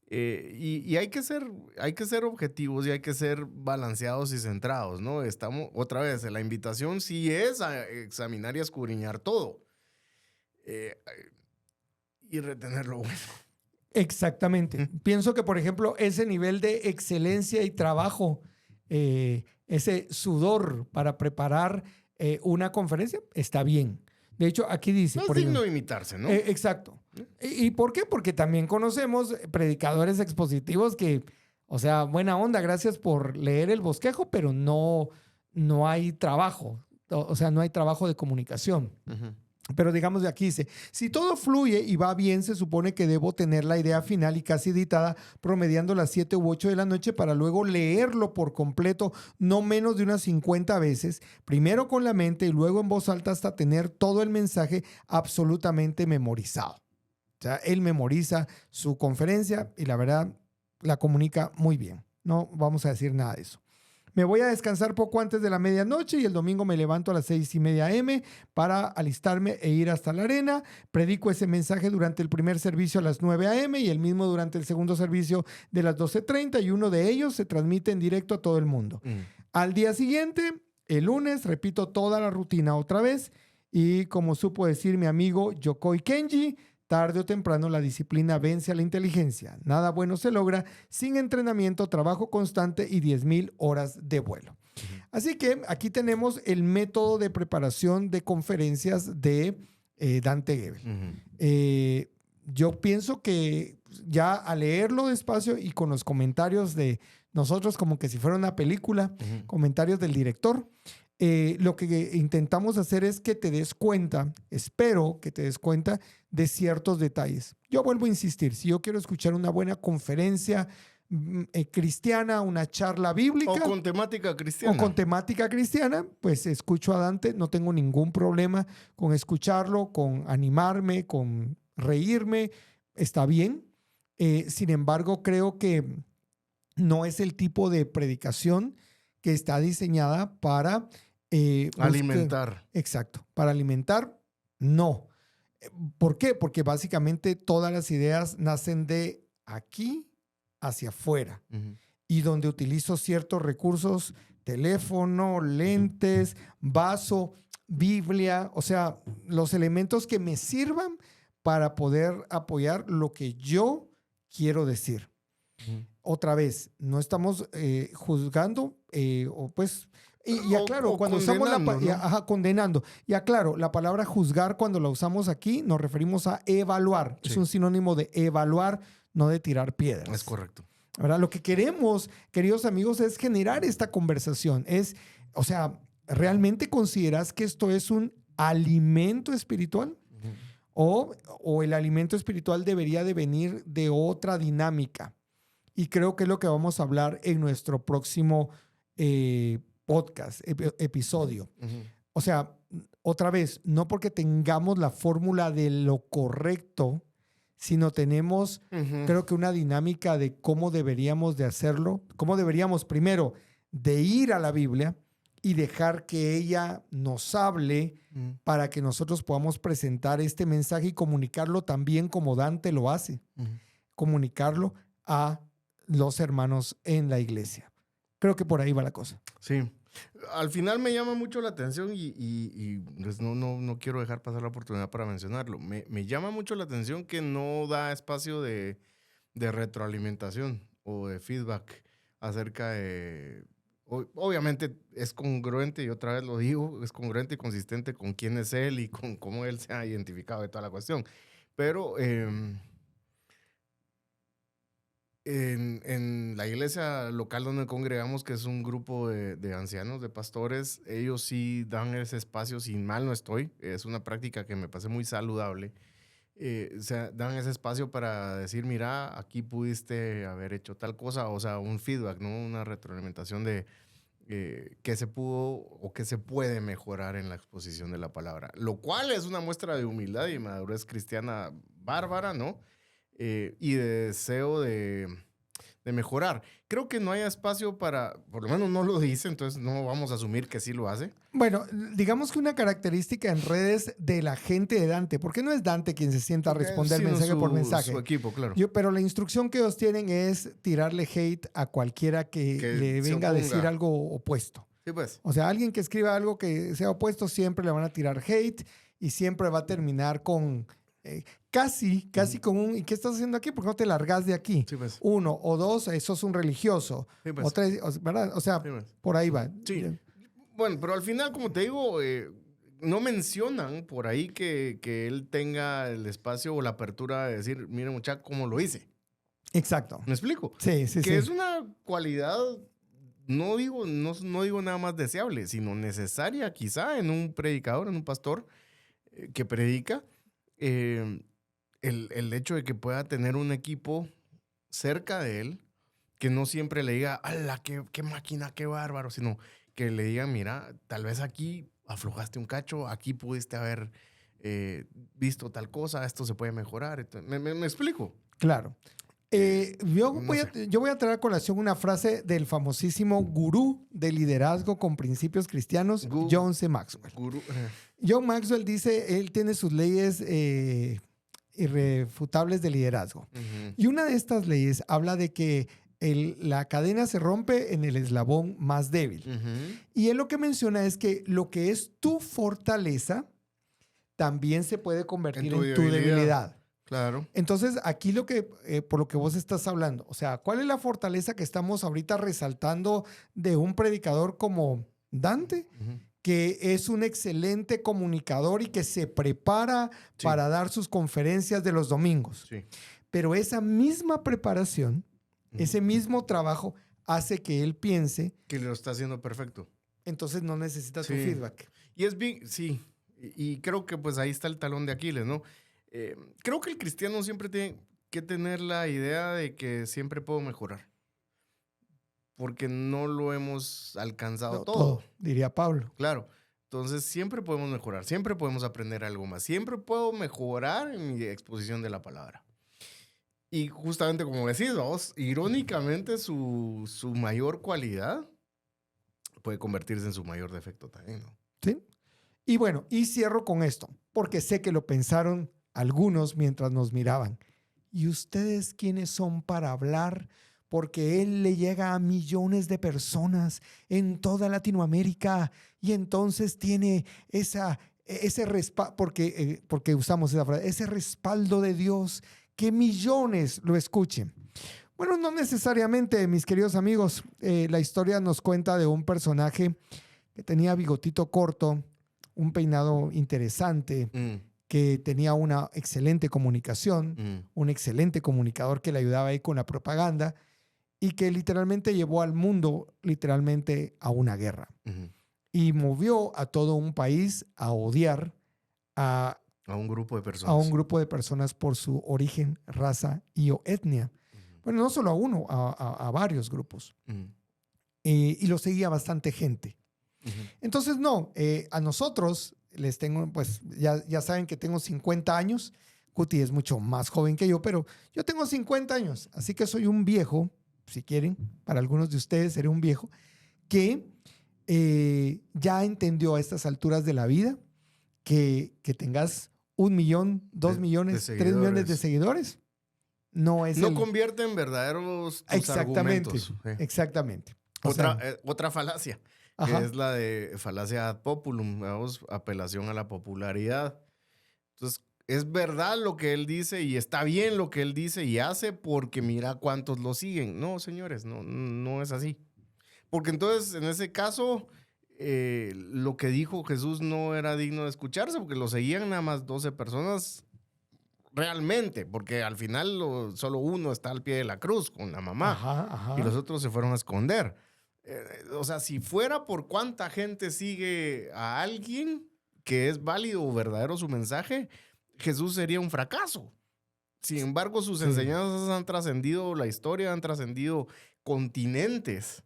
y hay que ser objetivos y hay que ser balanceados y centrados, ¿no? Estamos, otra vez, la invitación sí es a examinar y a escudriñar todo y retener lo bueno. Exactamente. Pienso que, por ejemplo, ese nivel de excelencia y trabajo, ese sudor para preparar una conferencia, está bien. De hecho, aquí dice... No es digno de imitarse, ¿no? Exacto. ¿Y por qué? Porque también conocemos predicadores expositivos que, o sea, buena onda, gracias por leer el bosquejo, pero no hay trabajo. O sea, no hay trabajo de comunicación. Pero digamos de aquí dice, si todo fluye y va bien, se supone que debo tener la idea final y casi editada, promediando las 7 u 8 de la noche para luego leerlo por completo, no menos de unas 50 veces, primero con la mente y luego en voz alta hasta tener todo el mensaje absolutamente memorizado. O sea, él memoriza su conferencia y la verdad la comunica muy bien. No vamos a decir nada de eso. Me voy a descansar poco antes de la medianoche y el domingo me levanto a las 6:30 a.m. para alistarme e ir hasta la arena. Predico ese mensaje durante el primer servicio a las 9 a.m. y el mismo durante el segundo servicio de las 12:30 y uno de ellos se transmite en directo a todo el mundo. Al día siguiente, el lunes, repito toda la rutina otra vez y como supo decir mi amigo Yokoi Kenji, tarde o temprano la disciplina vence a la inteligencia. Nada bueno se logra sin entrenamiento, trabajo constante y 10,000 horas de vuelo. Así que aquí tenemos el método de preparación de conferencias de Dante Gebel. Yo pienso que ya al leerlo despacio y con los comentarios de nosotros como que si fuera una película, comentarios del director, lo que intentamos hacer es que te des cuenta, espero que te des cuenta de ciertos detalles. Yo vuelvo a insistir, si yo quiero escuchar una buena conferencia cristiana, una charla bíblica. O con temática cristiana. O con temática cristiana, pues escucho a Dante, no tengo ningún problema con escucharlo, con animarme, con reírme, está bien. Sin embargo, creo que no es el tipo de predicación que está diseñada para alimentar. Exacto, para alimentar, no. ¿Por qué? Porque básicamente todas las ideas nacen de aquí hacia afuera y donde utilizo ciertos recursos, teléfono, lentes, vaso, Biblia, o sea, los elementos que me sirvan para poder apoyar lo que yo quiero decir. Otra vez, no estamos juzgando o pues... Y aclaro, cuando usamos condenando. Y aclaro, la palabra juzgar, cuando la usamos aquí, nos referimos a evaluar. Sí. Es un sinónimo de evaluar, no de tirar piedras. Es correcto. Ahora, lo que queremos, queridos amigos, es generar esta conversación. O sea, ¿realmente consideras que esto es un alimento espiritual? ¿O el alimento espiritual debería de venir de otra dinámica? Y creo que es lo que vamos a hablar en nuestro próximo podcast, episodio. O sea, otra vez, no porque tengamos la fórmula de lo correcto, sino tenemos, creo que una dinámica de cómo deberíamos de hacerlo, cómo deberíamos primero de ir a la Biblia y dejar que ella nos hable para que nosotros podamos presentar este mensaje y comunicarlo también como Dante lo hace, comunicarlo a los hermanos en la iglesia. Creo que por ahí va la cosa. Sí. Al final me llama mucho la atención y pues no quiero dejar pasar la oportunidad para mencionarlo. Me llama mucho la atención que no da espacio de retroalimentación o de feedback acerca de... Obviamente es congruente, y otra vez lo digo, es congruente y consistente con quién es él y con cómo él se ha identificado de toda la cuestión. Pero... En la iglesia local donde congregamos, que es un grupo de ancianos, de pastores, ellos sí dan ese espacio, sin mal no estoy, es una práctica que me parece muy saludable, o sea, dan ese espacio para decir, mira, aquí pudiste haber hecho tal cosa, o sea, un feedback, ¿no? Una retroalimentación de qué se pudo o qué se puede mejorar en la exposición de la palabra, lo cual es una muestra de humildad y madurez cristiana bárbara, ¿no? Y de deseo de mejorar. Creo que no hay espacio para, por lo menos no lo dice, entonces no vamos a asumir que sí lo hace. Bueno, digamos que una característica en redes de la gente de Dante, porque no es Dante quien se sienta a responder mensaje por mensaje. Su equipo, claro. Pero la instrucción que ellos tienen es tirarle hate a cualquiera que le venga a decir algo opuesto. Sí, pues. O sea, alguien que escriba algo que sea opuesto siempre le van a tirar hate y siempre va a terminar con... casi con un ¿y qué estás haciendo aquí? ¿Por qué no te largas de aquí? Sí, pues. 1 o 2, eso es un religioso. Sí, pues. O 3, ¿verdad? O sea, sí, pues. Por ahí va. Sí. Bueno, pero al final, como te digo, no mencionan por ahí que él tenga el espacio o la apertura de decir, miren muchacho, cómo lo hice. Exacto. ¿Me explico? Sí. Que es una cualidad, no digo nada más deseable, sino necesaria quizá en un predicador, en un pastor, que predica, el hecho de que pueda tener un equipo cerca de él, que no siempre le diga, ¡ala, qué máquina, qué bárbaro!, sino que le digan, mira, tal vez aquí aflojaste un cacho, aquí pudiste haber visto tal cosa, esto se puede mejorar. ¿Me explico? Claro. Yo voy a traer a colación una frase del famosísimo gurú de liderazgo con principios cristianos, John C. Maxwell. John Maxwell dice, él tiene sus leyes irrefutables de liderazgo. Uh-huh. Y una de estas leyes habla de que la cadena se rompe en el eslabón más débil. Uh-huh. Y él lo que menciona es que lo que es tu fortaleza también se puede convertir en tu debilidad. Claro. Entonces, aquí por lo que vos estás hablando, o sea, ¿cuál es la fortaleza que estamos ahorita resaltando de un predicador como Dante? Uh-huh. Que es un excelente comunicador y que se prepara para dar sus conferencias de los domingos. Sí. Pero esa misma preparación, ese mismo trabajo hace que él piense que lo está haciendo perfecto. Entonces no necesita tu feedback. Y es bien, sí. Y creo que pues ahí está el talón de Aquiles, ¿no? Creo que el cristiano siempre tiene que tener la idea de que siempre puedo mejorar. Porque no lo hemos alcanzado todo, diría Pablo. Claro. Entonces siempre podemos mejorar, siempre podemos aprender algo más, siempre puedo mejorar en mi exposición de la palabra. Y justamente como decís vos, irónicamente su mayor cualidad puede convertirse en su mayor defecto también, ¿no? Sí. Y bueno, y cierro con esto, porque sé que lo pensaron algunos mientras nos miraban. ¿Y ustedes quiénes son para hablar? Porque él le llega a millones de personas en toda Latinoamérica y entonces tiene ese respaldo, porque usamos esa frase, ese respaldo de Dios, que millones lo escuchen. Bueno, no necesariamente, mis queridos amigos. La historia nos cuenta de un personaje que tenía bigotito corto, un peinado interesante, que tenía una excelente comunicación, un excelente comunicador que le ayudaba ahí con la propaganda y que literalmente llevó al mundo literalmente a una guerra. Uh-huh. Y movió a todo un país a odiar a un grupo de personas. A un grupo de personas por su origen, raza y o etnia. Uh-huh. Bueno, no solo a uno, a varios grupos. Uh-huh. Y lo seguía bastante gente. Uh-huh. Entonces, a nosotros les tengo, pues ya saben que tengo 50 años. Cuti es mucho más joven que yo, pero yo tengo 50 años, así que soy un viejo, si quieren, para algunos de ustedes seré un viejo, que ya entendió a estas alturas de la vida que tengas 1 millón, 2 millones, 3 millones de seguidores. No convierte en verdaderos tus argumentos. Exactamente. Otra falacia, que es la de falacia ad populum, apelación a la popularidad. Entonces, es verdad lo que él dice y está bien lo que él dice y hace porque mira cuántos lo siguen. No, señores, no es así. Porque entonces, en ese caso, lo que dijo Jesús no era digno de escucharse porque lo seguían nada más 12 personas realmente, porque al final solo uno está al pie de la cruz con la mamá y los otros se fueron a esconder. O sea, si fuera por cuánta gente sigue a alguien que es válido o verdadero su mensaje, Jesús sería un fracaso. Sin embargo, sus enseñanzas han trascendido la historia, han trascendido continentes.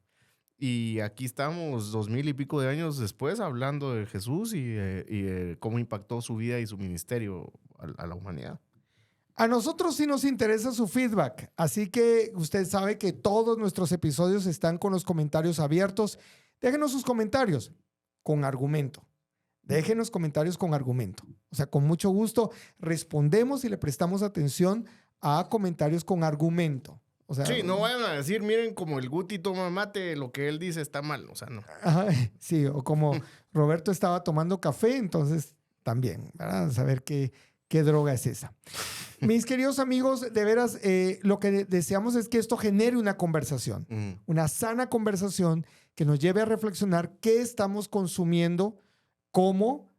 Y aquí estamos 2000 y pico de años después hablando de Jesús y cómo impactó su vida y su ministerio a la humanidad. A nosotros sí nos interesa su feedback, así que usted sabe que todos nuestros episodios están con los comentarios abiertos. Déjenos sus comentarios con argumento. Déjenos comentarios con argumento. O sea, con mucho gusto respondemos y le prestamos atención a comentarios con argumento. O sea, sí, no vayan a decir, miren, como el Guti toma mate, lo que él dice está mal. O sea, no. Sí, o como Roberto estaba tomando café, entonces también, ¿verdad? Saber qué droga es esa. Mis queridos amigos, de veras, lo que deseamos es que esto genere una conversación, una sana conversación que nos lleve a reflexionar qué estamos consumiendo como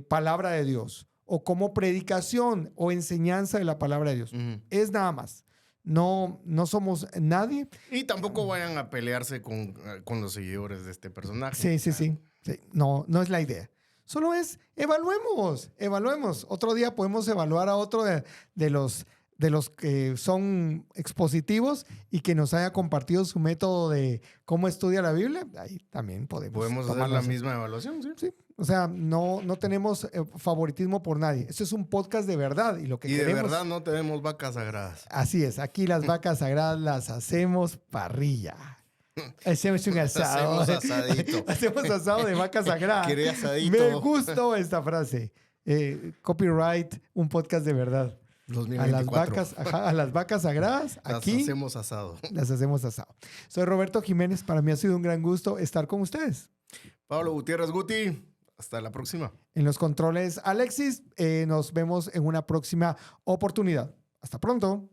palabra de Dios o como predicación o enseñanza de la palabra de Dios. Es nada más. No somos nadie. Y tampoco vayan a pelearse con los seguidores de este personaje. Sí. No es la idea. Solo es evaluemos. Otro día podemos evaluar a otro de los que son expositivos y que nos haya compartido su método de cómo estudia la Biblia. Ahí también podemos hacer la misma evaluación, ¿sí? Sí. O sea, no tenemos favoritismo por nadie. Esto es un podcast de verdad. Y de verdad no tenemos vacas sagradas. Así es. Aquí las vacas sagradas las hacemos parrilla. Hacemos un asado. Hacemos asadito. Hacemos asado de vaca sagrada. Quería asadito. Me gustó esta frase. Copyright, un podcast de verdad. 2024. A las vacas sagradas, aquí las hacemos asado. Las hacemos asado. Soy Roberto Jiménez. Para mí ha sido un gran gusto estar con ustedes. Pablo Gutiérrez Guti. Hasta la próxima. En los controles, Alexis. Nos vemos en una próxima oportunidad. Hasta pronto.